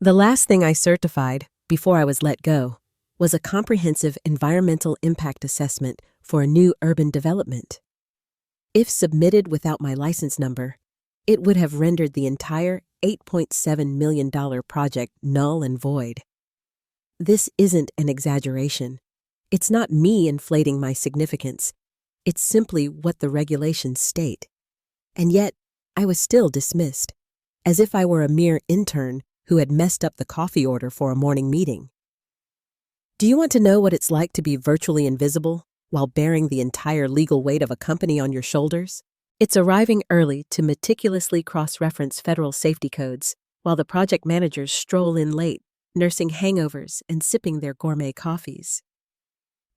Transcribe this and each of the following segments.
The last thing I certified, before I was let go, was a comprehensive environmental impact assessment for a new urban development. If submitted without my license number, it would have rendered the entire $8.7 million project null and void. This isn't an exaggeration. It's not me inflating my significance. It's simply what the regulations state. And yet, I was still dismissed, as if I were a mere intern who had messed up the coffee order for a morning meeting. Do you want to know what it's like to be virtually invisible while bearing the entire legal weight of a company on your shoulders? It's arriving early to meticulously cross-reference federal safety codes while the project managers stroll in late, nursing hangovers and sipping their gourmet coffees.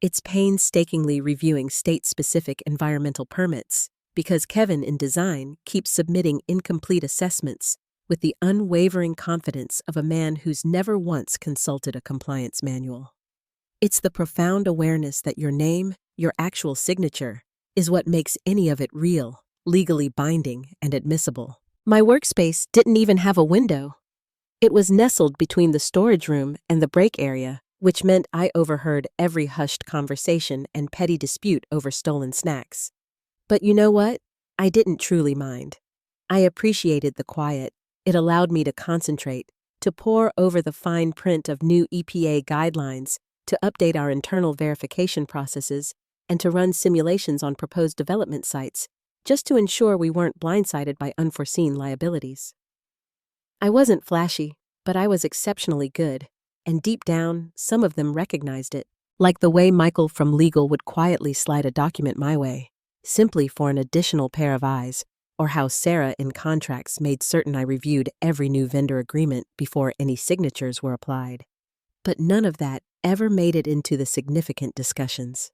It's painstakingly reviewing state-specific environmental permits because Kevin in design keeps submitting incomplete assessments with the unwavering confidence of a man who's never once consulted a compliance manual. It's the profound awareness that your name, your actual signature, is what makes any of it real, legally binding, and admissible. My workspace didn't even have a window. It was nestled between the storage room and the break area, which meant I overheard every hushed conversation and petty dispute over stolen snacks. But you know what? I didn't truly mind. I appreciated the quiet. It allowed me to concentrate, to pore over the fine print of new EPA guidelines, to update our internal verification processes, and to run simulations on proposed development sites, just to ensure we weren't blindsided by unforeseen liabilities. I wasn't flashy, but I was exceptionally good, and deep down, some of them recognized it, like the way Michael from legal would quietly slide a document my way, simply for an additional pair of eyes, or how Sarah in contracts made certain I reviewed every new vendor agreement before any signatures were applied. But none of that ever made it into the significant discussions.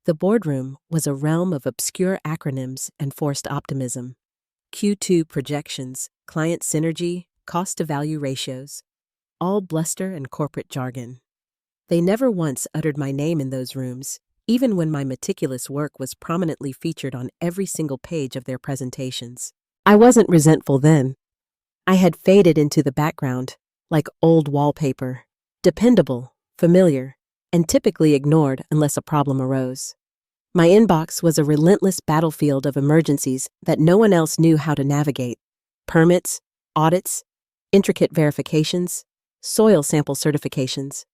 The boardroom was a realm of obscure acronyms and forced optimism. Q2 projections, client synergy, cost-to-value ratios, all bluster and corporate jargon. They never once uttered my name in those rooms, even when my meticulous work was prominently featured on every single page of their presentations. I wasn't resentful then. I had faded into the background, like old wallpaper, dependable, familiar, and typically ignored unless a problem arose. My inbox was a relentless battlefield of emergencies that no one else knew how to navigate. Permits, audits, intricate verifications, soil sample certifications.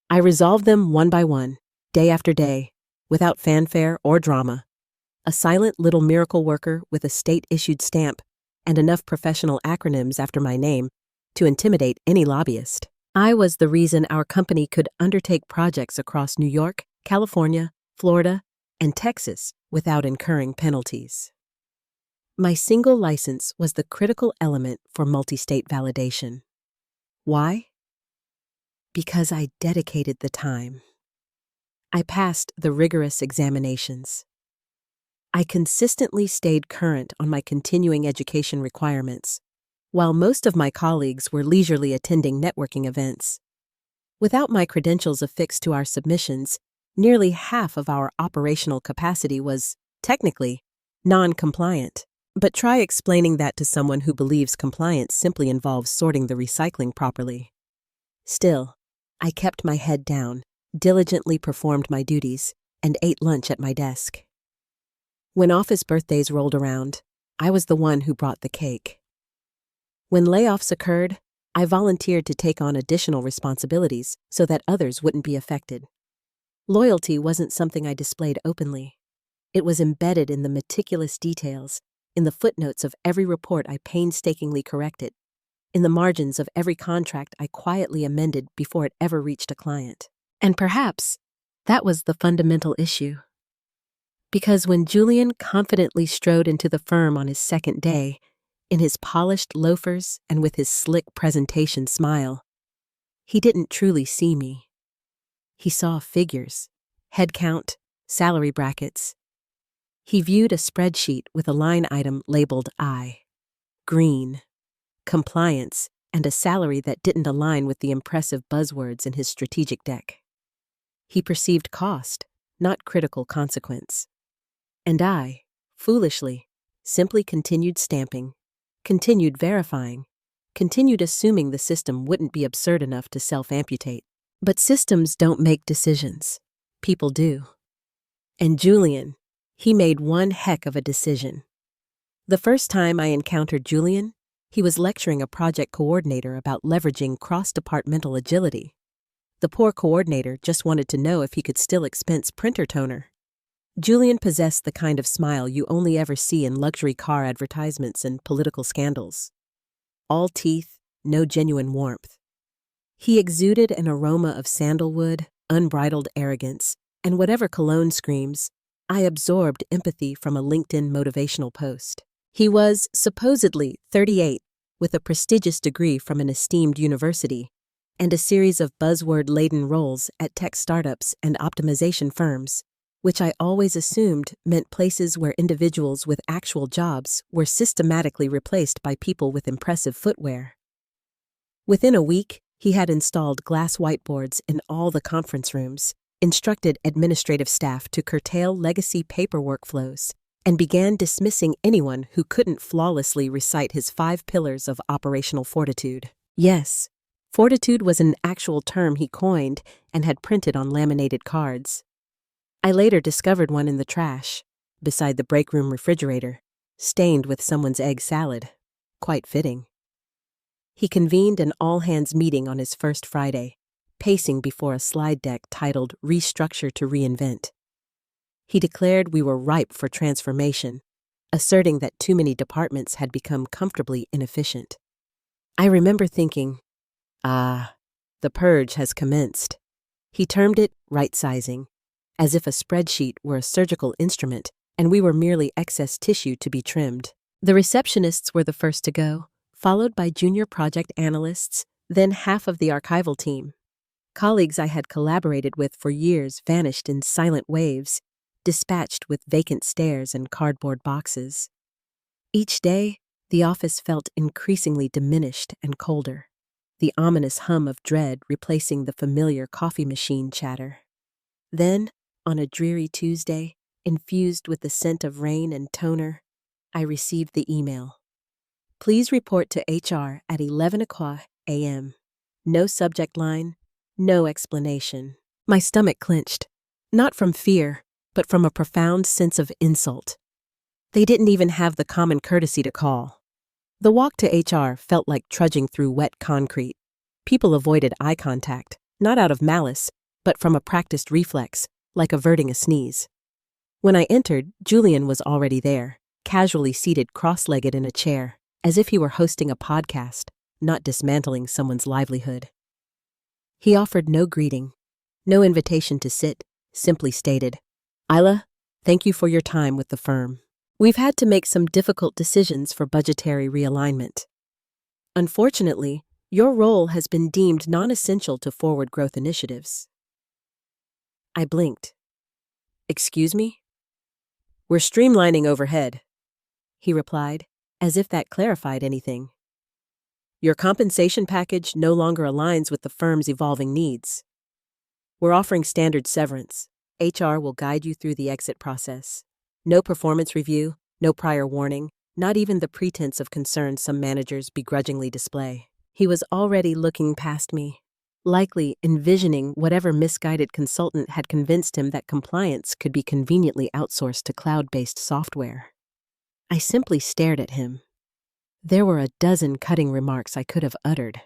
I resolved them one by one, day after day, without fanfare or drama. A silent little miracle worker with a state-issued stamp and enough professional acronyms after my name to intimidate any lobbyist. I was the reason our company could undertake projects across New York, California, Florida, and Texas without incurring penalties. My single license was the critical element for multi-state validation. Why? Because I dedicated the time. I passed the rigorous examinations. I consistently stayed current on my continuing education requirements, while most of my colleagues were leisurely attending networking events. Without my credentials affixed to our submissions, nearly half of our operational capacity was, technically, non-compliant. But try explaining that to someone who believes compliance simply involves sorting the recycling properly. Still, I kept my head down, diligently performed my duties, and ate lunch at my desk. When office birthdays rolled around, I was the one who brought the cake. When layoffs occurred, I volunteered to take on additional responsibilities so that others wouldn't be affected. Loyalty wasn't something I displayed openly. It was embedded in the meticulous details, in the footnotes of every report I painstakingly corrected, in the margins of every contract I quietly amended before it ever reached a client. And perhaps that was the fundamental issue. Because when Julian confidently strode into the firm on his second day, in his polished loafers and with his slick presentation smile, he didn't truly see me. He saw figures, head count, salary brackets. He viewed a spreadsheet with a line item labeled I, green, compliance, and a salary that didn't align with the impressive buzzwords in his strategic deck. He perceived cost, not critical consequence. And I, foolishly, simply continued stamping, continued verifying, continued assuming the system wouldn't be absurd enough to self-amputate. But systems don't make decisions. People do. And Julian, he made one heck of a decision. The first time I encountered Julian, he was lecturing a project coordinator about leveraging cross-departmental agility. The poor coordinator just wanted to know if he could still expense printer toner. Julian possessed the kind of smile you only ever see in luxury car advertisements and political scandals. All teeth, no genuine warmth. He exuded an aroma of sandalwood, unbridled arrogance, and whatever cologne screams, I absorbed empathy from a LinkedIn motivational post. He was, supposedly, 38, with a prestigious degree from an esteemed university, and a series of buzzword-laden roles at tech startups and optimization firms, which I always assumed meant places where individuals with actual jobs were systematically replaced by people with impressive footwear. Within a week, he had installed glass whiteboards in all the conference rooms, instructed administrative staff to curtail legacy paperwork flows, and began dismissing anyone who couldn't flawlessly recite his 5 pillars of operational fortitude. Yes, fortitude was an actual term he coined and had printed on laminated cards. I later discovered one in the trash, beside the break room refrigerator, stained with someone's egg salad. Quite fitting. He convened an all-hands meeting on his first Friday, pacing before a slide deck titled Restructure to Reinvent. He declared we were ripe for transformation, asserting that too many departments had become comfortably inefficient. I remember thinking, the purge has commenced. He termed it right-sizing, as if a spreadsheet were a surgical instrument and we were merely excess tissue to be trimmed. The receptionists were the first to go, followed by junior project analysts, then half of the archival team. Colleagues I had collaborated with for years vanished in silent waves, dispatched with vacant stares and cardboard boxes. Each day, the office felt increasingly diminished and colder, the ominous hum of dread replacing the familiar coffee machine chatter. Then, on a dreary Tuesday, infused with the scent of rain and toner, I received the email. Please report to HR at 11 o'clock a.m. No subject line, no explanation. My stomach clenched, not from fear, but from a profound sense of insult. They didn't even have the common courtesy to call. The walk to HR felt like trudging through wet concrete. People avoided eye contact, not out of malice, but from a practiced reflex, like averting a sneeze. When I entered, Julian was already there, casually seated cross-legged in a chair, as if he were hosting a podcast, not dismantling someone's livelihood. He offered no greeting, no invitation to sit, simply stated, Isla, thank you for your time with the firm. We've had to make some difficult decisions for budgetary realignment. Unfortunately, your role has been deemed non-essential to forward growth initiatives. I blinked. Excuse me? We're streamlining overhead, he replied, as if that clarified anything. Your compensation package no longer aligns with the firm's evolving needs. We're offering standard severance. HR will guide you through the exit process. No performance review, no prior warning, not even the pretense of concern some managers begrudgingly display. He was already looking past me, likely envisioning whatever misguided consultant had convinced him that compliance could be conveniently outsourced to cloud-based software. I simply stared at him. There were a dozen cutting remarks I could have uttered.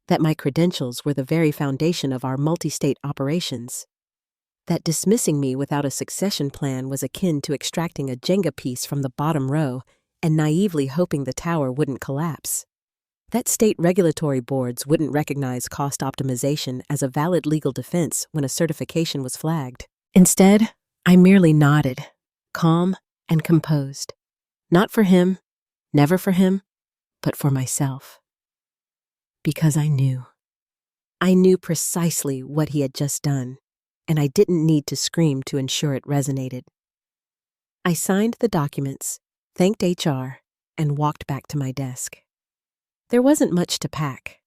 That my credentials were the very foundation of our multi-state operations. That dismissing me without a succession plan was akin to extracting a Jenga piece from the bottom row and naively hoping the tower wouldn't collapse. That state regulatory boards wouldn't recognize cost optimization as a valid legal defense when a certification was flagged. Instead, I merely nodded, calm and composed. Not for him, never for him, but for myself. Because I knew. I knew precisely what he had just done, and I didn't need to scream to ensure it resonated. I signed the documents, thanked HR, and walked back to my desk. There wasn't much to pack.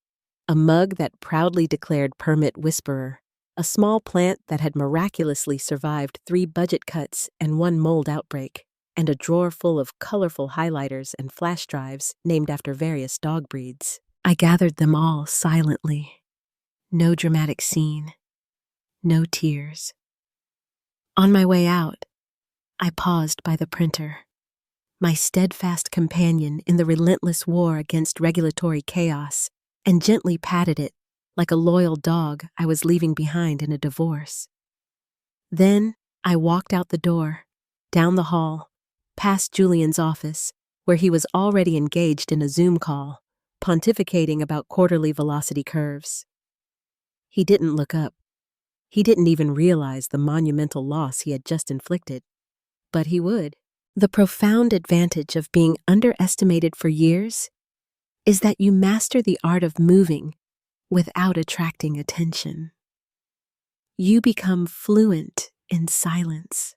A mug that proudly declared Permit Whisperer, a small plant that had miraculously survived 3 budget cuts and 1 mold outbreak, and a drawer full of colorful highlighters and flash drives named after various dog breeds. I gathered them all silently. No dramatic scene. No tears. On my way out, I paused by the printer, my steadfast companion in the relentless war against regulatory chaos, and gently patted it like a loyal dog I was leaving behind in a divorce. Then I walked out the door, down the hall, past Julian's office, where he was already engaged in a Zoom call, pontificating about quarterly velocity curves. He didn't look up. He didn't even realize the monumental loss he had just inflicted. But he would. The profound advantage of being underestimated for years is that you master the art of moving without attracting attention. You become fluent in silence.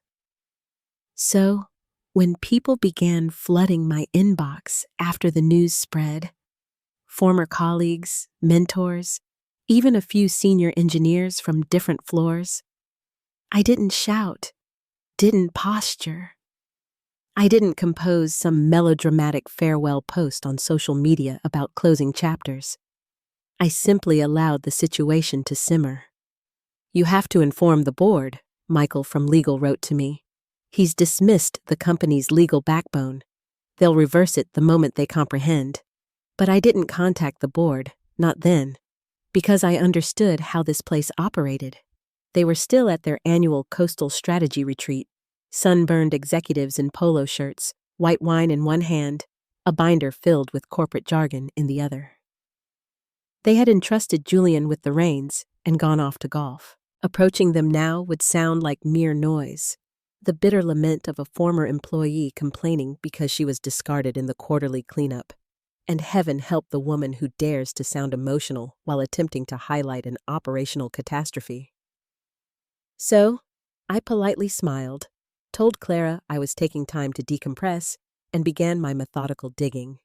So, when people began flooding my inbox after the news spread, former colleagues, mentors, even a few senior engineers from different floors, I didn't shout, didn't posture. I didn't compose some melodramatic farewell post on social media about closing chapters. I simply allowed the situation to simmer. "You have to inform the board," Michael from legal wrote to me. "He's dismissed the company's legal backbone. They'll reverse it the moment they comprehend." But I didn't contact the board, not then, because I understood how this place operated. They were still at their annual coastal strategy retreat, sunburned executives in polo shirts, white wine in one hand, a binder filled with corporate jargon in the other. They had entrusted Julian with the reins and gone off to golf. Approaching them now would sound like mere noise, the bitter lament of a former employee complaining because she was discarded in the quarterly cleanup. And heaven help the woman who dares to sound emotional while attempting to highlight an operational catastrophe. So, I politely smiled, told Clara I was taking time to decompress, and began my methodical digging.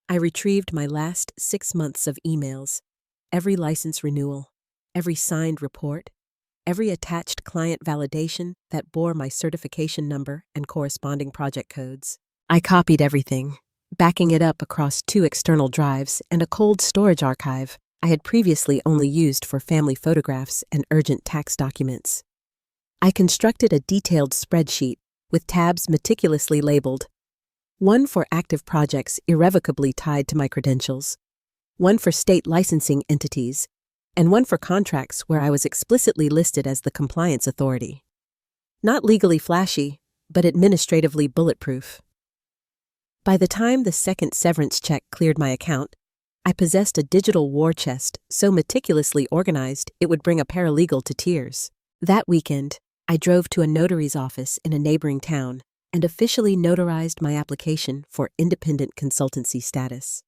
I retrieved my last 6 months of emails, every license renewal, every signed report, every attached client validation that bore my certification number and corresponding project codes. I copied everything, backing it up across 2 external drives and a cold storage archive I had previously only used for family photographs and urgent tax documents. I constructed a detailed spreadsheet with tabs meticulously labeled, one for active projects irrevocably tied to my credentials, one for state licensing entities, and one for contracts where I was explicitly listed as the compliance authority. Not legally flashy, but administratively bulletproof. By the time the second severance check cleared my account, I possessed a digital war chest so meticulously organized it would bring a paralegal to tears. That weekend, I drove to a notary's office in a neighboring town and officially notarized my application for independent consultancy status.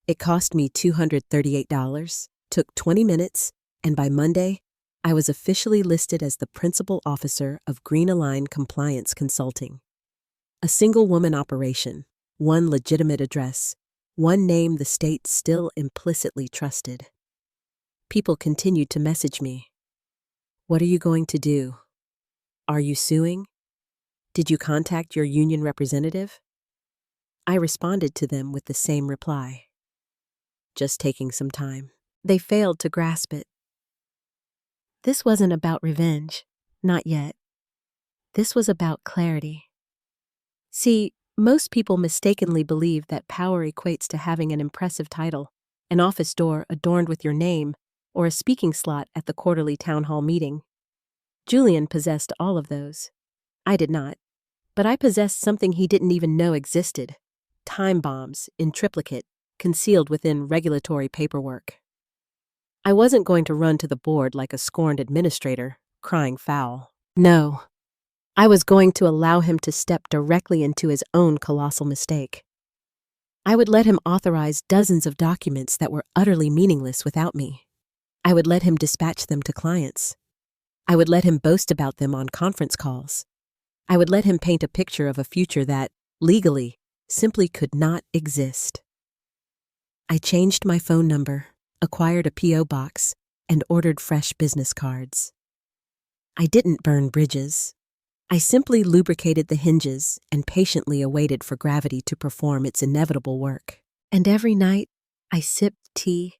It cost me $238, took 20 minutes, and by Monday, I was officially listed as the principal officer of Green Align Compliance Consulting. A single-woman operation, one legitimate address, one name the state still implicitly trusted. People continued to message me. "What are you going to do? Are you suing? Did you contact your union representative?" I responded to them with the same reply. Just taking some time. They failed to grasp it. This wasn't about revenge, not yet. This was about clarity. See, most people mistakenly believe that power equates to having an impressive title, an office door adorned with your name, or a speaking slot at the quarterly town hall meeting. Julian possessed all of those. I did not, but I possessed something he didn't even know existed: time bombs in triplicate, concealed within regulatory paperwork. I wasn't going to run to the board like a scorned administrator, crying foul. No. I was going to allow him to step directly into his own colossal mistake. I would let him authorize dozens of documents that were utterly meaningless without me. I would let him dispatch them to clients. I would let him boast about them on conference calls. I would let him paint a picture of a future that, legally, simply could not exist. I changed my phone number, acquired a P.O. box, and ordered fresh business cards. I didn't burn bridges. I simply lubricated the hinges and patiently awaited for gravity to perform its inevitable work. And every night, I sipped tea,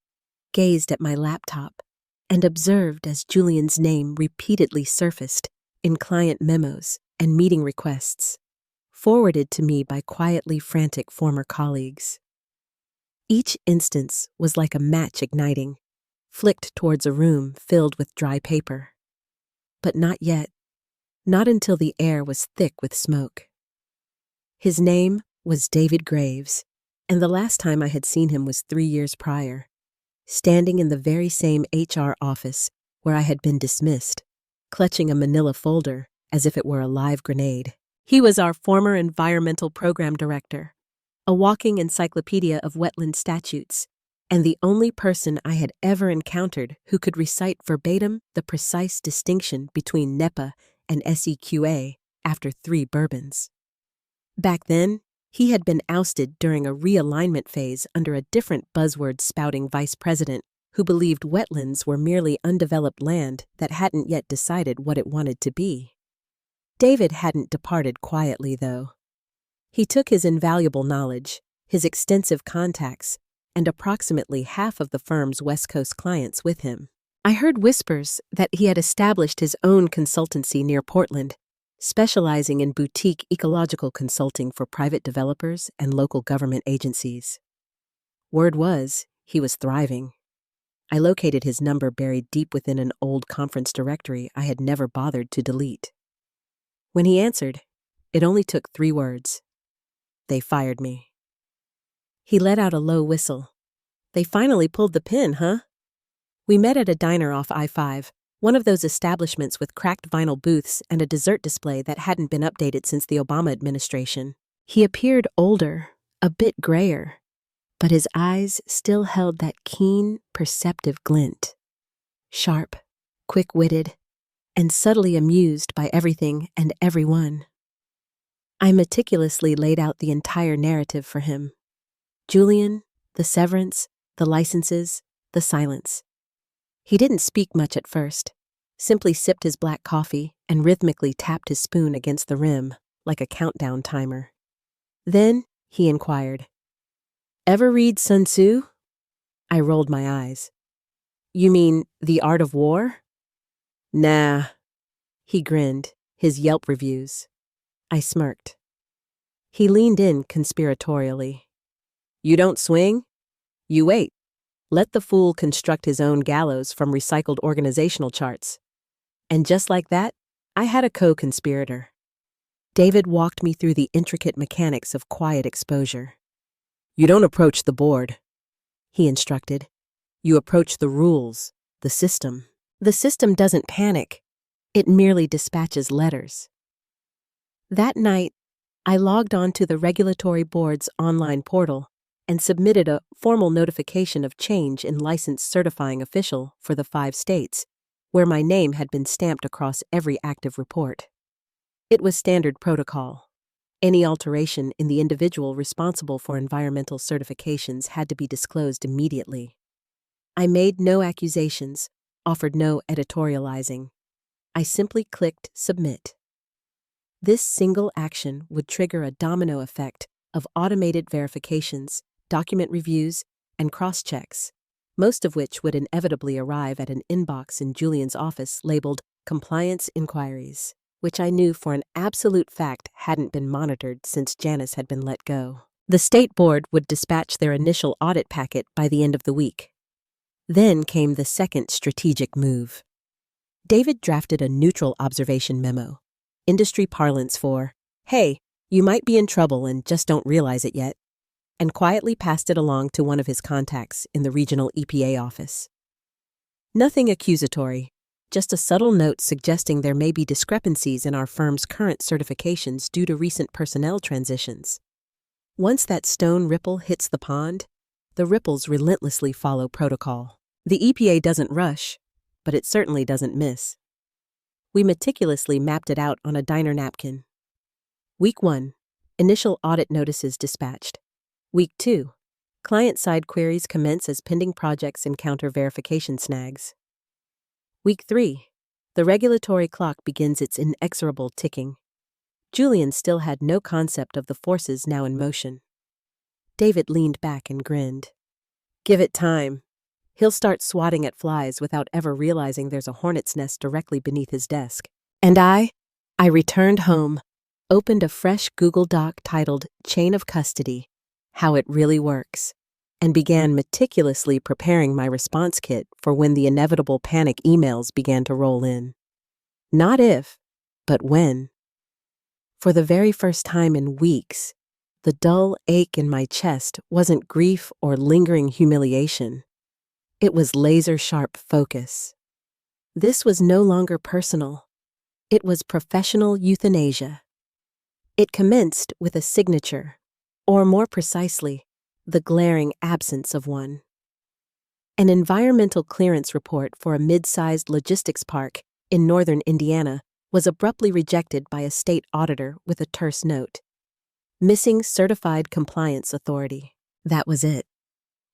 gazed at my laptop, and observed as Julian's name repeatedly surfaced in client memos and meeting requests, forwarded to me by quietly frantic former colleagues. Each instance was like a match igniting, flicked towards a room filled with dry paper. But not yet, not until the air was thick with smoke. His name was David Graves, and the last time I had seen him was 3 years prior, standing in the very same HR office where I had been dismissed, clutching a manila folder as if it were a live grenade. He was our former environmental program director, a walking encyclopedia of wetland statutes, and the only person I had ever encountered who could recite verbatim the precise distinction between NEPA and SEQA after 3 bourbons. Back then, he had been ousted during a realignment phase under a different buzzword-spouting vice president who believed wetlands were merely undeveloped land that hadn't yet decided what it wanted to be. David hadn't departed quietly, though. He took his invaluable knowledge, his extensive contacts, and approximately half of the firm's West Coast clients with him. I heard whispers that he had established his own consultancy near Portland, specializing in boutique ecological consulting for private developers and local government agencies. Word was, he was thriving. I located his number buried deep within an old conference directory I had never bothered to delete. When he answered, it only took 3 words. They fired me. He let out a low whistle. They finally pulled the pin, huh? We met at a diner off I-5, one of those establishments with cracked vinyl booths and a dessert display that hadn't been updated since the Obama administration. He appeared older, a bit grayer, but his eyes still held that keen, perceptive glint. Sharp, quick-witted, and subtly amused by everything and everyone. I meticulously laid out the entire narrative for him. Julian, the severance, the licenses, the silence. He didn't speak much at first, simply sipped his black coffee and rhythmically tapped his spoon against the rim, like a countdown timer. Then he inquired, "Ever read Sun Tzu?" I rolled my eyes. "You mean The Art of War?" "Nah." He grinned, his Yelp reviews. I smirked. He leaned in conspiratorially. "You don't swing? You wait. Let the fool construct his own gallows from recycled organizational charts." And just like that, I had a co-conspirator. David walked me through the intricate mechanics of quiet exposure. "You don't approach the board," he instructed. "You approach the rules, the system. The system doesn't panic. It merely dispatches letters." That night, I logged on to the regulatory board's online portal and submitted a formal notification of change in licensed certifying official for the 5 states, where my name had been stamped across every active report. It was standard protocol. Any alteration in the individual responsible for environmental certifications had to be disclosed immediately. I made no accusations, offered no editorializing. I simply clicked submit. This single action would trigger a domino effect of automated verifications, document reviews, and cross-checks, most of which would inevitably arrive at an inbox in Julian's office labeled Compliance Inquiries, which I knew for an absolute fact hadn't been monitored since Janice had been let go. The state board would dispatch their initial audit packet by the end of the week. Then came the second strategic move. David drafted a neutral observation memo, industry parlance for, "Hey, you might be in trouble and just don't realize it yet," and quietly passed it along to one of his contacts in the regional EPA office. Nothing accusatory, just a subtle note suggesting there may be discrepancies in our firm's current certifications due to recent personnel transitions. Once that stone ripple hits the pond, the ripples relentlessly follow protocol. The EPA doesn't rush, but it certainly doesn't miss. We meticulously mapped it out on a diner napkin. Week 1, initial audit notices dispatched. Week 2, client-side queries commence as pending projects encounter verification snags. Week 3, The regulatory clock begins its inexorable ticking. Julian still had no concept of the forces now in motion. David leaned back and grinned. Give it time. He'll start swatting at flies without ever realizing there's a hornet's nest directly beneath his desk. And I returned home, opened a fresh Google Doc titled Chain of Custody, How It Really Works, and began meticulously preparing my response kit for when the inevitable panic emails began to roll in. Not if, but when. For the very first time in weeks, the dull ache in my chest wasn't grief or lingering humiliation. It was laser-sharp focus. This was no longer personal. It was professional euthanasia. It commenced with a signature, or more precisely, the glaring absence of one. An environmental clearance report for a mid-sized logistics park in northern Indiana was abruptly rejected by a state auditor with a terse note. Missing certified compliance authority. That was it.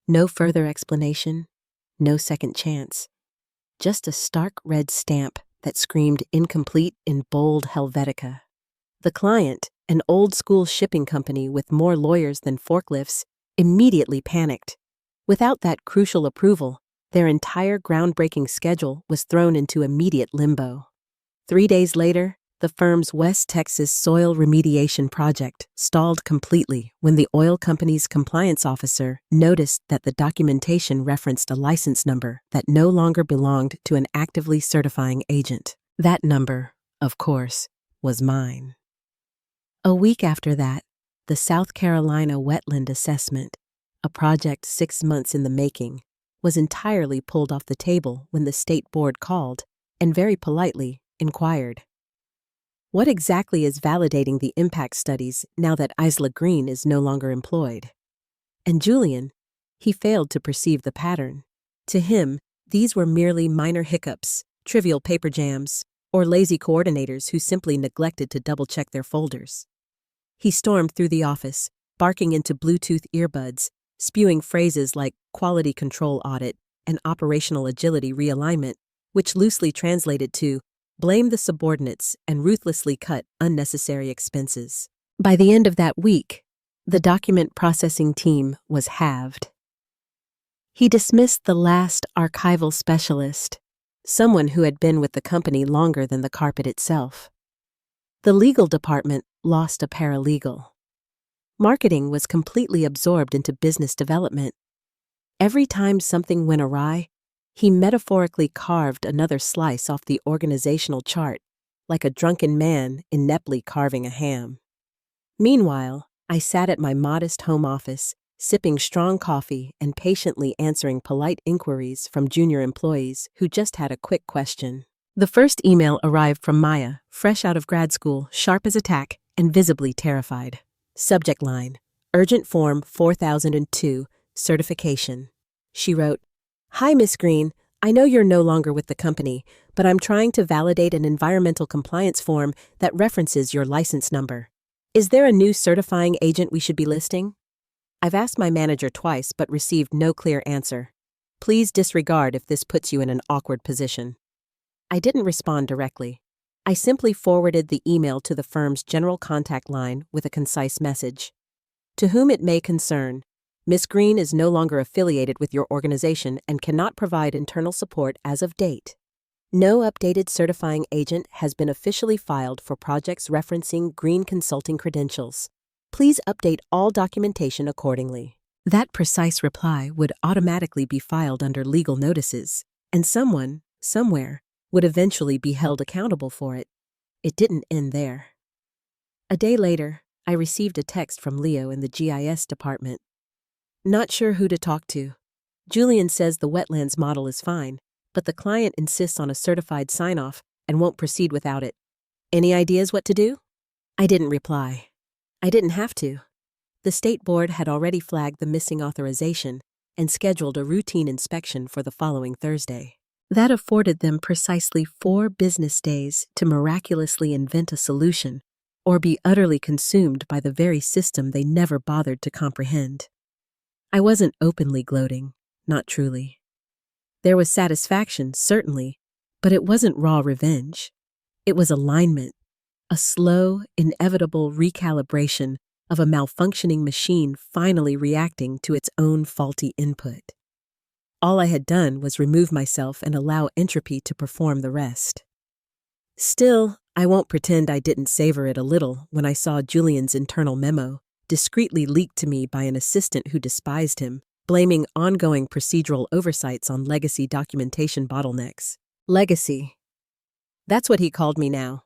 No further explanation, no second chance. Just a stark red stamp that screamed incomplete in bold Helvetica. The client, an old-school shipping company with more lawyers than forklifts, immediately panicked. Without that crucial approval, their entire groundbreaking schedule was thrown into immediate limbo. 3 days later, the firm's West Texas soil remediation project stalled completely when the oil company's compliance officer noticed that the documentation referenced a license number that no longer belonged to an actively certifying agent. That number, of course, was mine. A week after that, the South Carolina Wetland Assessment, a project 6 months in the making, was entirely pulled off the table when the state board called and very politely inquired. What exactly is validating the impact studies now that Isla Green is no longer employed? And Julian, he failed to perceive the pattern. To him, these were merely minor hiccups, trivial paper jams, or lazy coordinators who simply neglected to double-check their folders. He stormed through the office, barking into Bluetooth earbuds, spewing phrases like quality control audit and operational agility realignment, which loosely translated to blame the subordinates and ruthlessly cut unnecessary expenses. By the end of that week, the document processing team was halved. He dismissed the last archival specialist, someone who had been with the company longer than the carpet itself. The legal department lost a paralegal. Marketing was completely absorbed into business development. Every time something went awry, he metaphorically carved another slice off the organizational chart, like a drunken man ineptly carving a ham. Meanwhile, I sat at my modest home office, sipping strong coffee and patiently answering polite inquiries from junior employees who just had a quick question. The first email arrived from Maya, fresh out of grad school, sharp as a tack, and visibly terrified. Subject line: Urgent Form 4002, Certification. She wrote, "Hi, Miss Green. I know you're no longer with the company, but I'm trying to validate an environmental compliance form that references your license number. Is there a new certifying agent we should be listing? I've asked my manager twice but received no clear answer. Please disregard if this puts you in an awkward position." I didn't respond directly. I simply forwarded the email to the firm's general contact line with a concise message. To whom it may concern, Miss Green is no longer affiliated with your organization and cannot provide internal support as of date. No updated certifying agent has been officially filed for projects referencing Green Consulting credentials. Please update all documentation accordingly. That precise reply would automatically be filed under legal notices, and someone, somewhere, would eventually be held accountable for it. It didn't end there. A day later, I received a text from Leo in the GIS department. Not sure who to talk to. Julian says the wetlands model is fine, but the client insists on a certified sign-off and won't proceed without it. Any ideas what to do? I didn't reply. I didn't have to. The state board had already flagged the missing authorization and scheduled a routine inspection for the following Thursday. That afforded them precisely 4 business days to miraculously invent a solution or be utterly consumed by the very system they never bothered to comprehend. I wasn't openly gloating, not truly. There was satisfaction, certainly, But it wasn't raw revenge. It was alignment, a slow, inevitable recalibration of a malfunctioning machine finally reacting to its own faulty input. All I had done was remove myself and allow entropy to perform the rest. Still, I won't pretend I didn't savor it a little when I saw Julian's internal memo, discreetly leaked to me by an assistant who despised him, blaming ongoing procedural oversights on legacy documentation bottlenecks. Legacy. That's what he called me now.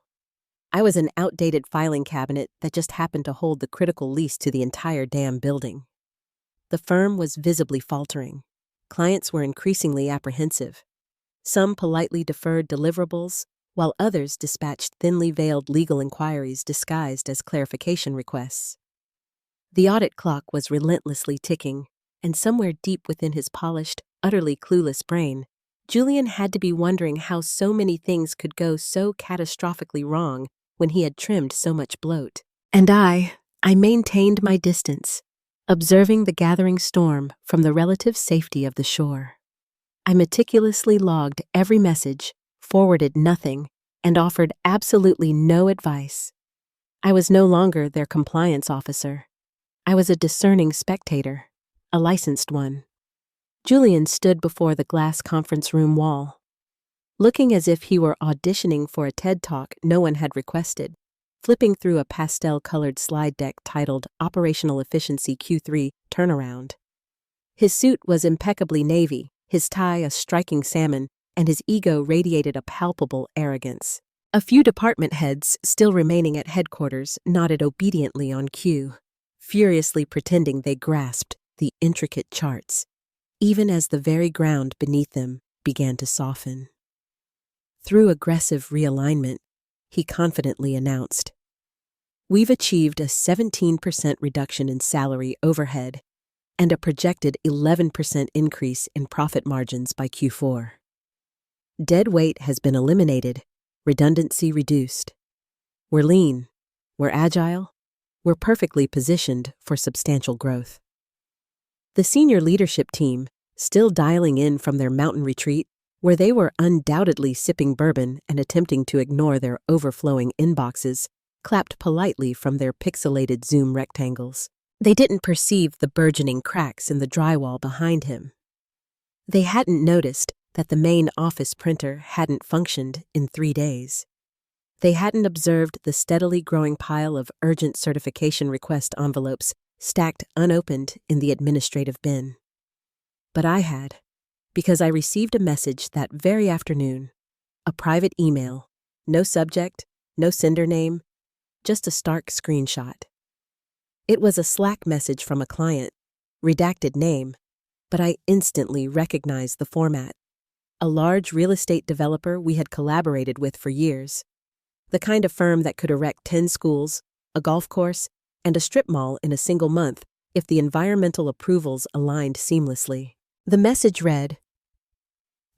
I was an outdated filing cabinet that just happened to hold the critical lease to the entire damn building. The firm was visibly faltering. Clients were increasingly apprehensive. Some politely deferred deliverables, while others dispatched thinly veiled legal inquiries disguised as clarification requests. The audit clock was relentlessly ticking, and somewhere deep within his polished, utterly clueless brain, Julian had to be wondering how so many things could go so catastrophically wrong when he had trimmed so much bloat. And I maintained my distance, observing the gathering storm from the relative safety of the shore. I meticulously logged every message, forwarded nothing, and offered absolutely no advice. I was no longer their compliance officer. I was a discerning spectator, a licensed one. Julian stood before the glass conference room wall, looking as if he were auditioning for a TED Talk no one had requested, flipping through a pastel-colored slide deck titled Operational Efficiency Q3 Turnaround. His suit was impeccably navy, his tie a striking salmon, and his ego radiated a palpable arrogance. A few department heads, still remaining at headquarters, nodded obediently on cue, furiously pretending they grasped the intricate charts, even as the very ground beneath them began to soften. Through aggressive realignment, he confidently announced, "We've achieved a 17% reduction in salary overhead and a projected 11% increase in profit margins by Q4. Dead weight has been eliminated, redundancy reduced. We're lean, we're agile, we're perfectly positioned for substantial growth." The senior leadership team, still dialing in from their mountain retreat, where they were undoubtedly sipping bourbon and attempting to ignore their overflowing inboxes, clapped politely from their pixelated Zoom rectangles. They didn't perceive the burgeoning cracks in the drywall behind him. They hadn't noticed that the main office printer hadn't functioned in 3 days. They hadn't observed the steadily growing pile of urgent certification request envelopes stacked unopened in the administrative bin. But I had, because I received a message that very afternoon, a private email, no subject, no sender name, just a stark screenshot. It was a Slack message from a client, redacted name, but I instantly recognized the format. A large real estate developer we had collaborated with for years, the kind of firm that could erect 10 schools, a golf course, and a strip mall in a single month if the environmental approvals aligned seamlessly. The message read,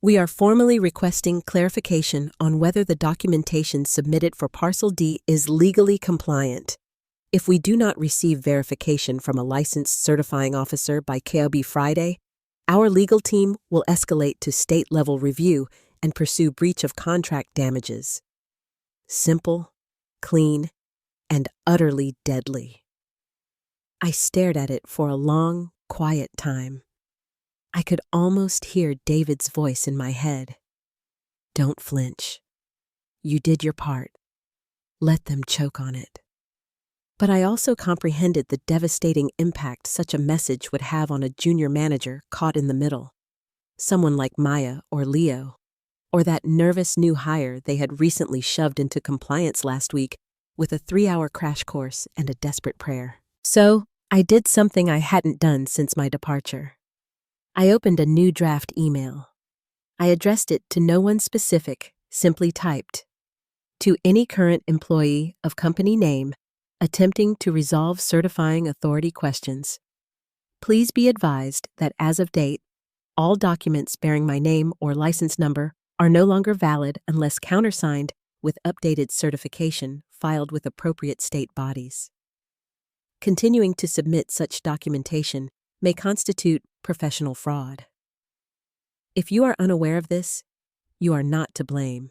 "We are formally requesting clarification on whether the documentation submitted for Parcel D is legally compliant. If we do not receive verification from a licensed certifying officer by KOB Friday, our legal team will escalate to state-level review and pursue breach of contract damages." Simple, clean, and utterly deadly. I stared at it for a long, quiet time. I could almost hear David's voice in my head. "Don't flinch. You did your part. Let them choke on it." But I also comprehended the devastating impact such a message would have on a junior manager caught in the middle, someone like Maya or Leo, or that nervous new hire they had recently shoved into compliance last week with a 3-hour crash course and a desperate prayer. So, I did something I hadn't done since my departure. I opened a new draft email. I addressed it to no one specific, simply typed, "To any current employee of company name attempting to resolve certifying authority questions, please be advised that as of date, all documents bearing my name or license number are no longer valid unless countersigned with updated certification filed with appropriate state bodies. Continuing to submit such documentation may constitute professional fraud. If you are unaware of this, You are not to blame.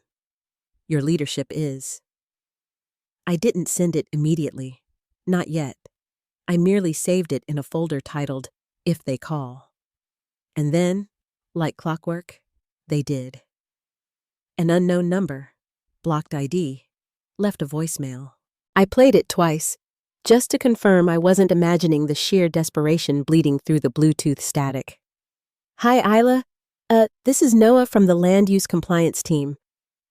Your leadership is. I didn't send it immediately. Not yet. I merely saved it in a folder titled, If They Call. And then, like clockwork, they did. An unknown number, blocked ID, left a voicemail. I played it twice, just to confirm I wasn't imagining the sheer desperation bleeding through the Bluetooth static. Hi, Isla. This is Noah from the Land Use Compliance team.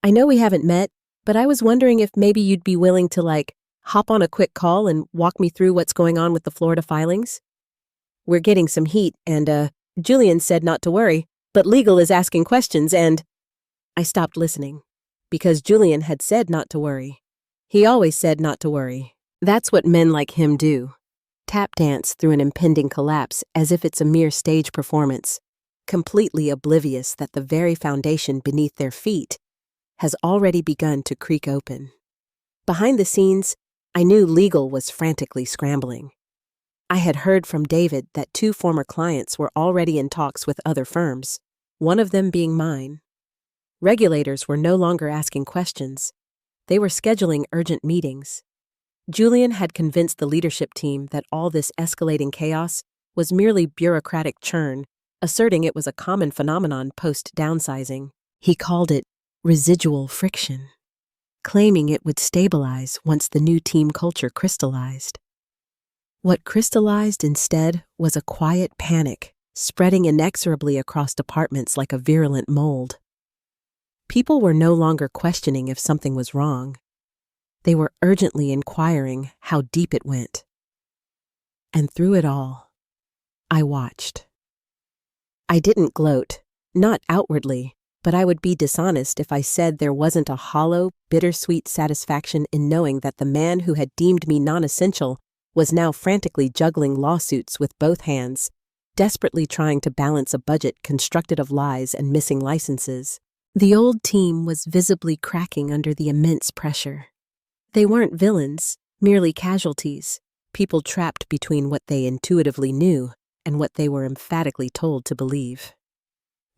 I know we haven't met, but I was wondering if maybe you'd be willing to, hop on a quick call and walk me through what's going on with the Florida filings. We're getting some heat, and, Julian said not to worry, but legal is asking questions, and I stopped listening, because Julian had said not to worry. He always said not to worry. That's what men like him do. Tap dance through an impending collapse as if it's a mere stage performance, completely oblivious that the very foundation beneath their feet has already begun to creak open. Behind the scenes, I knew legal was frantically scrambling. I had heard from David that 2 former clients were already in talks with other firms, one of them being mine. Regulators were no longer asking questions. They were scheduling urgent meetings. Julian had convinced the leadership team that all this escalating chaos was merely bureaucratic churn, asserting it was a common phenomenon post-downsizing. He called it residual friction, claiming it would stabilize once the new team culture crystallized. What crystallized instead was a quiet panic, spreading inexorably across departments like a virulent mold. People were no longer questioning if something was wrong. They were urgently inquiring how deep it went. And through it all, I watched. I didn't gloat, not outwardly, but I would be dishonest if I said there wasn't a hollow, bittersweet satisfaction in knowing that the man who had deemed me non-essential was now frantically juggling lawsuits with both hands, desperately trying to balance a budget constructed of lies and missing licenses. The old team was visibly cracking under the immense pressure. They weren't villains, merely casualties, people trapped between what they intuitively knew and what they were emphatically told to believe.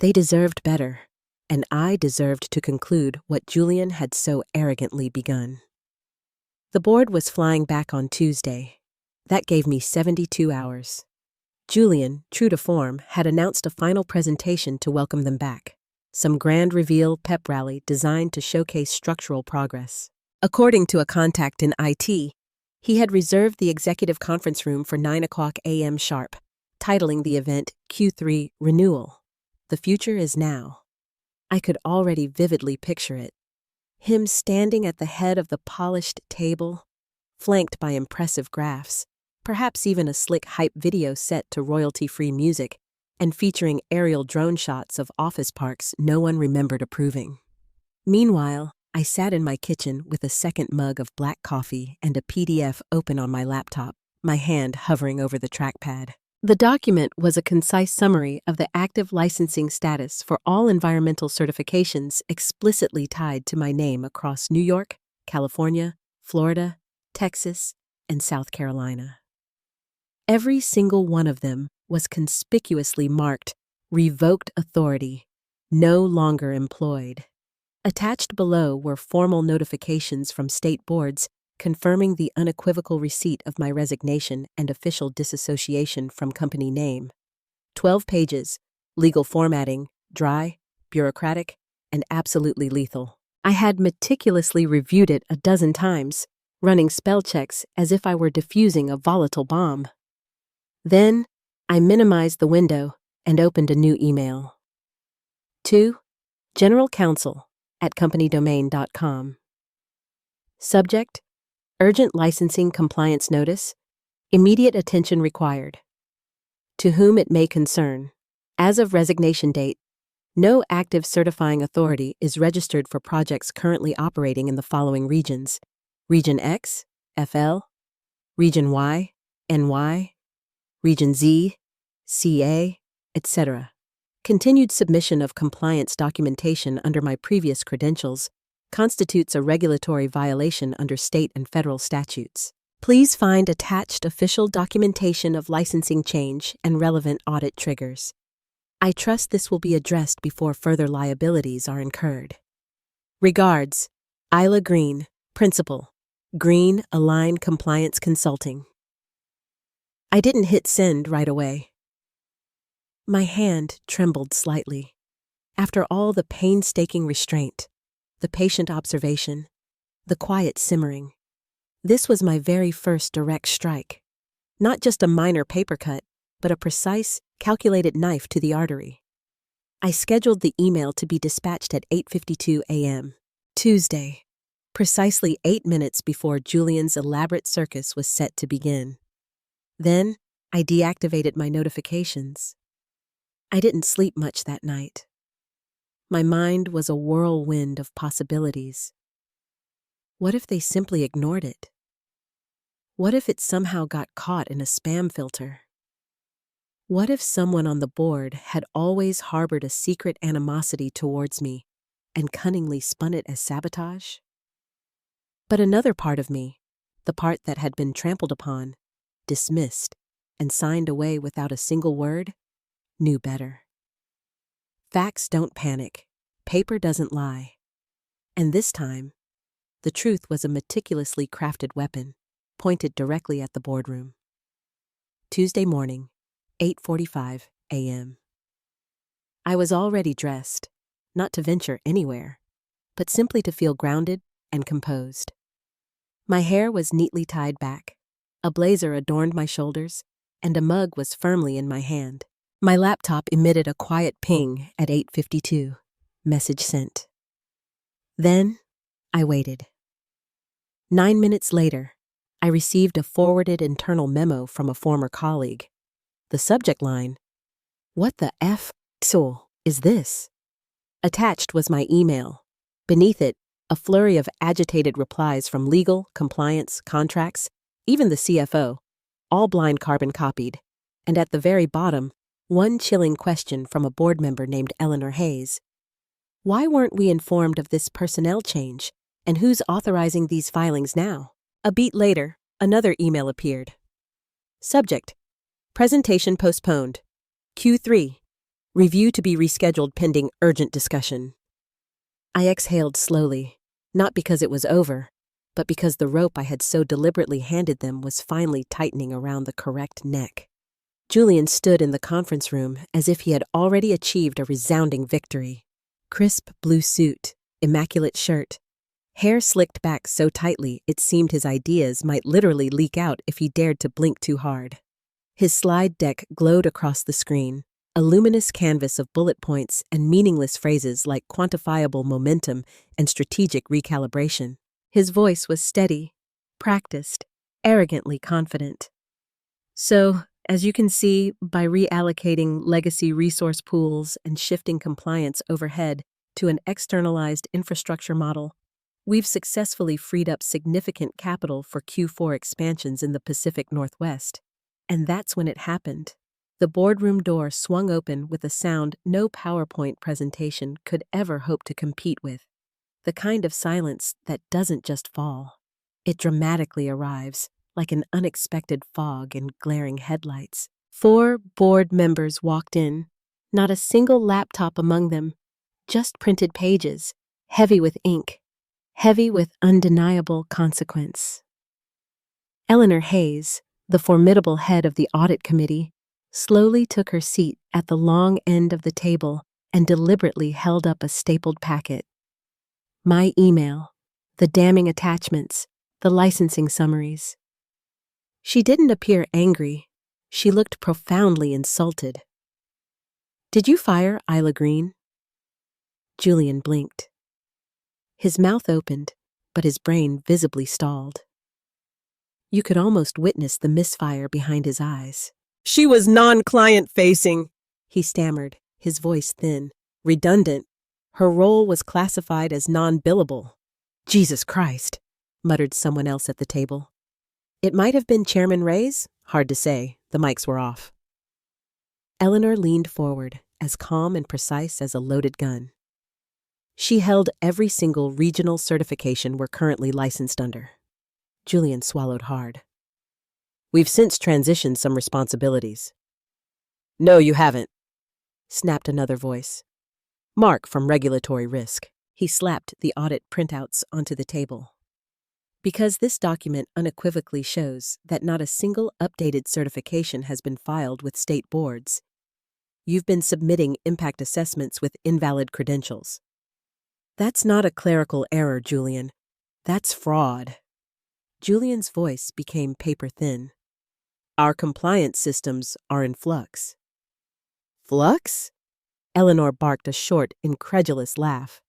They deserved better, and I deserved to conclude what Julian had so arrogantly begun. The board was flying back on Tuesday. That gave me 72 hours. Julian, true to form, had announced a final presentation to welcome them back, some grand reveal pep rally designed to showcase structural progress. According to a contact in IT, he had reserved the executive conference room for 9:00 a.m. sharp, titling the event Q3 Renewal. The future is now. I could already vividly picture it. Him standing at the head of the polished table, flanked by impressive graphs, perhaps even a slick hype video set to royalty-free music, and featuring aerial drone shots of office parks no one remembered approving. Meanwhile, I sat in my kitchen with a second mug of black coffee and a PDF open on my laptop, my hand hovering over the trackpad. The document was a concise summary of the active licensing status for all environmental certifications explicitly tied to my name across New York, California, Florida, Texas, and South Carolina. Every single one of them was conspicuously marked Revoked Authority, no longer employed. Attached below were formal notifications from state boards confirming the unequivocal receipt of my resignation and official disassociation from company name. 12 pages, legal formatting, dry, bureaucratic, and absolutely lethal. I had meticulously reviewed it a dozen times, running spell checks as if I were defusing a volatile bomb. Then, I minimized the window and opened a new email. To General Counsel at companydomain.com. Subject: Urgent Licensing Compliance Notice. Immediate attention required. To whom it may concern. As of resignation date, no active certifying authority is registered for projects currently operating in the following regions: Region X, FL, Region Y, NY, Region Z, CA, etc. Continued submission of compliance documentation under my previous credentials constitutes a regulatory violation under state and federal statutes. Please find attached official documentation of licensing change and relevant audit triggers. I trust this will be addressed before further liabilities are incurred. Regards, Isla Green, Principal, Green Align Compliance Consulting. I didn't hit send right away. My hand trembled slightly. After all the painstaking restraint, the patient observation, the quiet simmering, this was my very first direct strike. Not just a minor paper cut, but a precise, calculated knife to the artery. I scheduled the email to be dispatched at 8:52 a.m., Tuesday, precisely 8 minutes before Julian's elaborate circus was set to begin. Then, I deactivated my notifications. I didn't sleep much that night. My mind was a whirlwind of possibilities. What if they simply ignored it? What if it somehow got caught in a spam filter? What if someone on the board had always harbored a secret animosity towards me and cunningly spun it as sabotage? But another part of me, the part that had been trampled upon, dismissed, and signed away without a single word, knew better. Facts don't panic. Paper doesn't lie. And this time, the truth was a meticulously crafted weapon, pointed directly at the boardroom. Tuesday morning, 8:45 a.m. I was already dressed, not to venture anywhere, but simply to feel grounded and composed. My hair was neatly tied back, a blazer adorned my shoulders, and a mug was firmly in my hand. My laptop emitted a quiet ping at 8:52. Message sent. Then, I waited. 9 minutes later, I received a forwarded internal memo from a former colleague. The subject line, "What the F is this?" Attached was my email. Beneath it, a flurry of agitated replies from legal, compliance, contracts, even the CFO, all blind carbon copied. And at the very bottom, one chilling question from a board member named Eleanor Hayes. Why weren't we informed of this personnel change, and who's authorizing these filings now? A beat later, another email appeared. Subject, presentation postponed. Q3, review to be rescheduled pending urgent discussion. I exhaled slowly, not because it was over, but because the rope I had so deliberately handed them was finally tightening around the correct neck. Julian stood in the conference room as if he had already achieved a resounding victory. Crisp blue suit, immaculate shirt, hair slicked back so tightly it seemed his ideas might literally leak out if he dared to blink too hard. His slide deck glowed across the screen, a luminous canvas of bullet points and meaningless phrases like quantifiable momentum and strategic recalibration. His voice was steady, practiced, arrogantly confident. So, as you can see, by reallocating legacy resource pools and shifting compliance overhead to an externalized infrastructure model, we've successfully freed up significant capital for Q4 expansions in the Pacific Northwest. And that's when it happened. The boardroom door swung open with a sound no PowerPoint presentation could ever hope to compete with. The kind of silence that doesn't just fall. It dramatically arrives, like an unexpected fog in glaring headlights. 4 board members walked in, not a single laptop among them, just printed pages, heavy with ink, heavy with undeniable consequence. Eleanor Hayes, the formidable head of the audit committee, slowly took her seat at the long end of the table and deliberately held up a stapled packet. My email, the damning attachments, the licensing summaries. She didn't appear angry. She looked profoundly insulted. "Did you fire Isla Green?" Julian blinked. His mouth opened, but his brain visibly stalled. You could almost witness the misfire behind his eyes. "She was non-client facing," he stammered, his voice thin, redundant. Her role was classified as non-billable. "Jesus Christ," muttered someone else at the table. It might have been Chairman Ray's, hard to say, the mics were off. Eleanor leaned forward, as calm and precise as a loaded gun. She held every single regional certification we're currently licensed under. Julian swallowed hard. "We've since transitioned some responsibilities." "No, you haven't." snapped another voice. Mark from Regulatory Risk. He slapped the audit printouts onto the table. Because this document unequivocally shows that not a single updated certification has been filed with state boards, you've been submitting impact assessments with invalid credentials. That's not a clerical error, Julian. That's fraud. Julian's voice became paper-thin. Our compliance systems are in flux. Flux? Eleanor barked a short, incredulous laugh.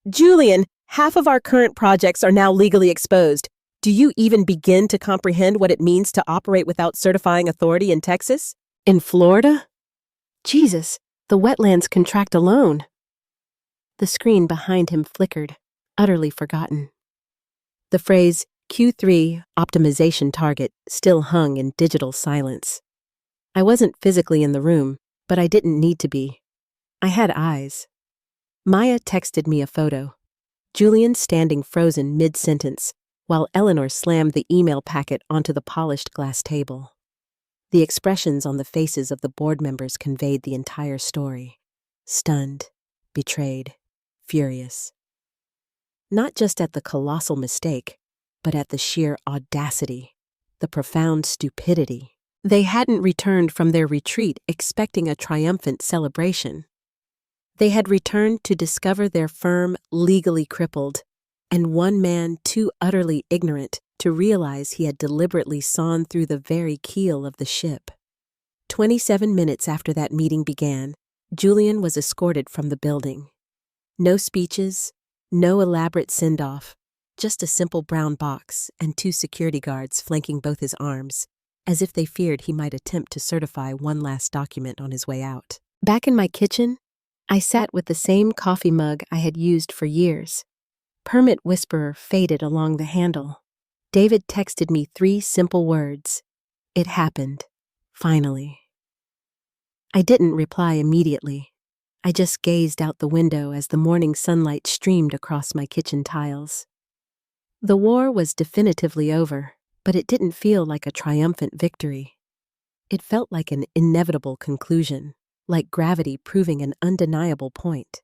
Julian, half of our current projects are now legally exposed. Do you even begin to comprehend what it means to operate without certifying authority in Texas? In Florida? Jesus, the wetlands contract alone. The screen behind him flickered, utterly forgotten. The phrase Q3 optimization target still hung in digital silence. I wasn't physically in the room, but I didn't need to be. I had eyes. Maya texted me a photo. Julian standing frozen mid-sentence, while Eleanor slammed the email packet onto the polished glass table. The expressions on the faces of the board members conveyed the entire story. Stunned, betrayed, furious. Not just at the colossal mistake, but at the sheer audacity, the profound stupidity. They hadn't returned from their retreat expecting a triumphant celebration. They had returned to discover their firm legally crippled, and one man too utterly ignorant to realize he had deliberately sawn through the very keel of the ship. 27 minutes after that meeting began, Julian was escorted from the building. No speeches, no elaborate send-off, just a simple brown box and 2 security guards flanking both his arms, as if they feared he might attempt to certify one last document on his way out. Back in my kitchen, I sat with the same coffee mug I had used for years. Permit whisperer faded along the handle. David texted me 3 simple words. It happened. Finally. I didn't reply immediately. I just gazed out the window as the morning sunlight streamed across my kitchen tiles. The war was definitively over, but it didn't feel like a triumphant victory. It felt like an inevitable conclusion, like gravity proving an undeniable point.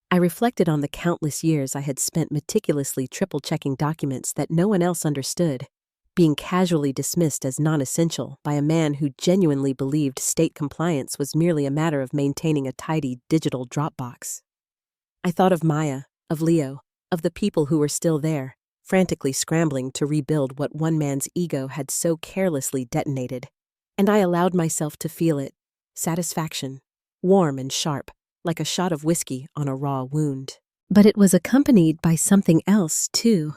I reflected on the countless years I had spent meticulously triple-checking documents that no one else understood, being casually dismissed as non-essential by a man who genuinely believed state compliance was merely a matter of maintaining a tidy digital Dropbox. I thought of Maya, of Leo, of the people who were still there, frantically scrambling to rebuild what one man's ego had so carelessly detonated, and I allowed myself to feel it, satisfaction, warm and sharp, like a shot of whiskey on a raw wound. But it was accompanied by something else, too.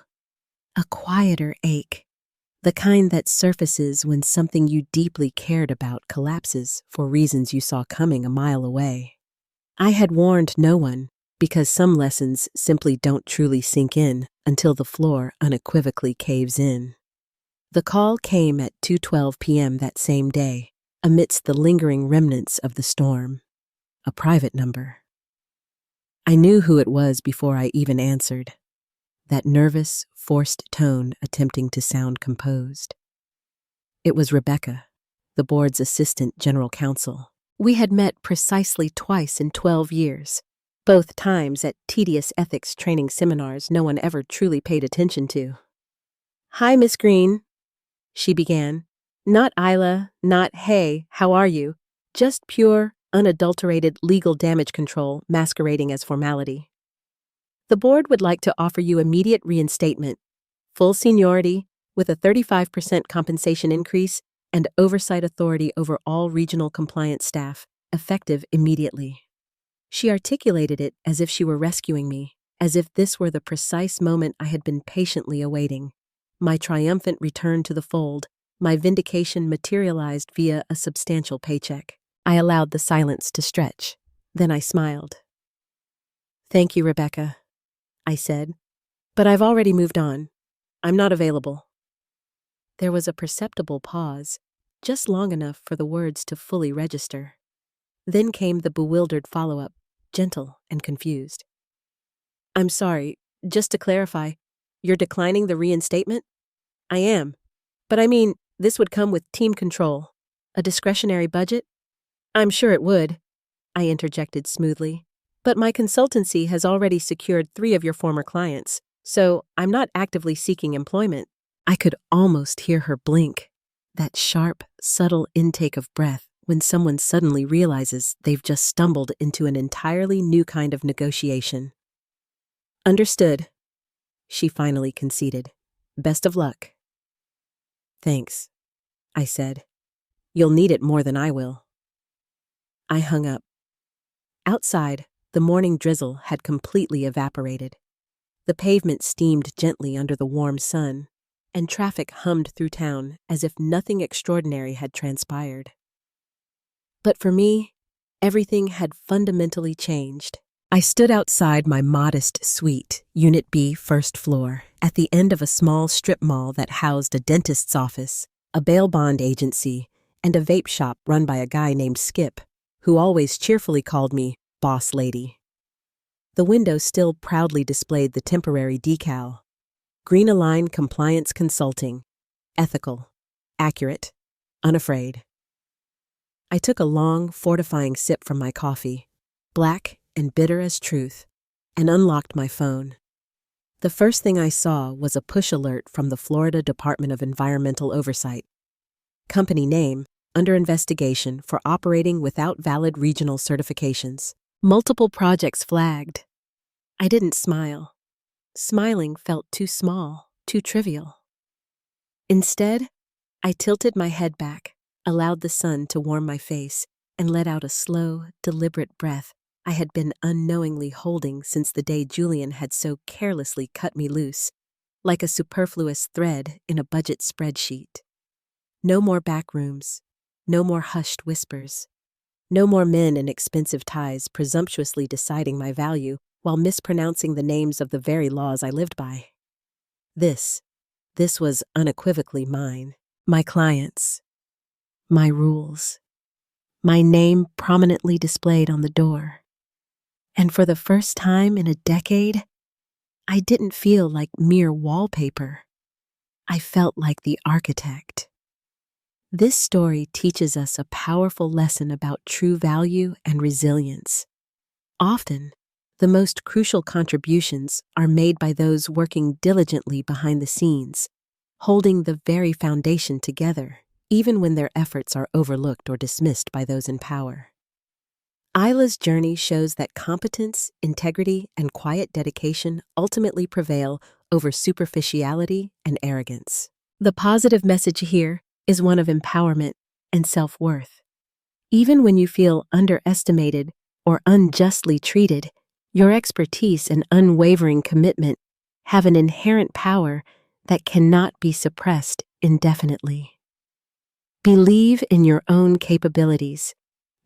A quieter ache. The kind that surfaces when something you deeply cared about collapses for reasons you saw coming a mile away. I had warned no one, because some lessons simply don't truly sink in until the floor unequivocally caves in. The call came at 2:12 p.m. that same day, amidst the lingering remnants of the storm. A private number. I knew who it was before I even answered. That nervous, forced tone attempting to sound composed. It was Rebecca, the board's assistant general counsel. We had met precisely twice in 12 years, both times at tedious ethics training seminars no one ever truly paid attention to. "Hi, Miss Green," she began. Not Isla, not hey, how are you? Just pure, unadulterated legal damage control masquerading as formality. The board would like to offer you immediate reinstatement, full seniority, with a 35% compensation increase and oversight authority over all regional compliance staff, effective immediately. She articulated it as if she were rescuing me, as if this were the precise moment I had been patiently awaiting. My triumphant return to the fold, my vindication materialized via a substantial paycheck. I allowed the silence to stretch. Then I smiled. "Thank you, Rebecca," I said, "but I've already moved on. I'm not available." There was a perceptible pause, just long enough for the words to fully register. Then came the bewildered follow-up, gentle and confused. "I'm sorry, just to clarify, you're declining the reinstatement?" "I am. But I mean, this would come with team control. A discretionary budget?" "I'm sure it would. I interjected smoothly. "But my consultancy has already secured 3 of your former clients, so I'm not actively seeking employment." I could almost hear her blink, that sharp, subtle intake of breath when someone suddenly realizes they've just stumbled into an entirely new kind of negotiation. "Understood," she finally conceded. "Best of luck." "Thanks," I said. "You'll need it more than I will." I hung up. Outside, the morning drizzle had completely evaporated. The pavement steamed gently under the warm sun, and traffic hummed through town as if nothing extraordinary had transpired. But for me, everything had fundamentally changed. I stood outside my modest suite, Unit B, first floor, at the end of a small strip mall that housed a dentist's office, a bail bond agency, and a vape shop run by a guy named Skip, who always cheerfully called me Boss Lady. The window still proudly displayed the temporary decal: Green Align Compliance Consulting, ethical, accurate, unafraid. I took a long, fortifying sip from my coffee, black and bitter as truth, and unlocked my phone. The first thing I saw was a push alert from the Florida Department of Environmental Oversight. Company name, under investigation for operating without valid regional certifications. Multiple projects flagged. I didn't smile. Smiling felt too small, too trivial. Instead, I tilted my head back, allowed the sun to warm my face, and let out a slow, deliberate breath I had been unknowingly holding since the day Julian had so carelessly cut me loose, like a superfluous thread in a budget spreadsheet. No more back rooms, no more hushed whispers, no more men in expensive ties presumptuously deciding my value while mispronouncing the names of the very laws I lived by. This was unequivocally mine, my clients, my rules, my name prominently displayed on the door. And for the first time in a decade, I didn't feel like mere wallpaper. I felt like the architect. This story teaches us a powerful lesson about true value and resilience. Often, the most crucial contributions are made by those working diligently behind the scenes, holding the very foundation together, even when their efforts are overlooked or dismissed by those in power. Isla's journey shows that competence, integrity, and quiet dedication ultimately prevail over superficiality and arrogance. The positive message here is one of empowerment and self-worth. Even when you feel underestimated or unjustly treated, your expertise and unwavering commitment have an inherent power that cannot be suppressed indefinitely. Believe in your own capabilities,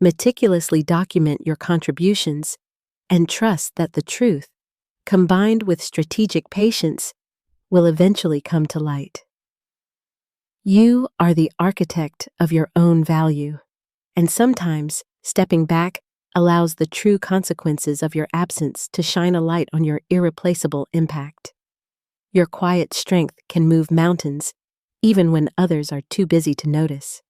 meticulously document your contributions, and trust that the truth, combined with strategic patience, will eventually come to light. You are the architect of your own value, and sometimes stepping back allows the true consequences of your absence to shine a light on your irreplaceable impact. Your quiet strength can move mountains, even when others are too busy to notice.